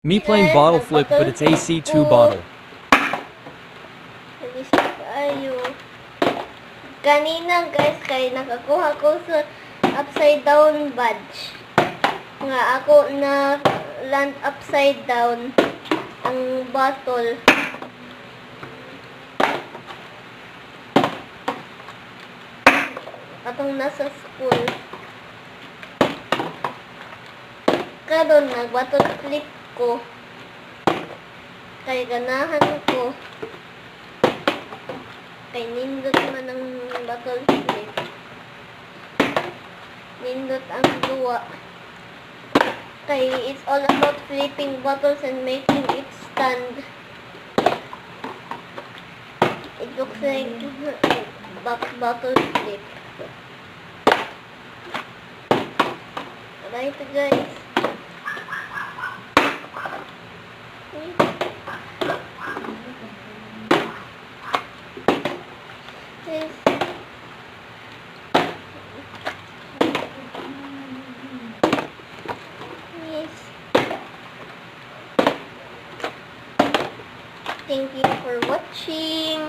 Me playing bottle flip, but it's AC2 bottle. Ayo. Kanina guys, kay nakakuha ko sa upside down badge. Nga ako na land upside down ang bottle. Atong nasa school. Karon nag-bottle flip ko. Kay ganahan ko. Kay nindot man ang bottle flip. Nindot ang duwa. Kay it's all about flipping bottles and making it stand. It looks like bottle flip. Right guys. Yes. Thank you for watching.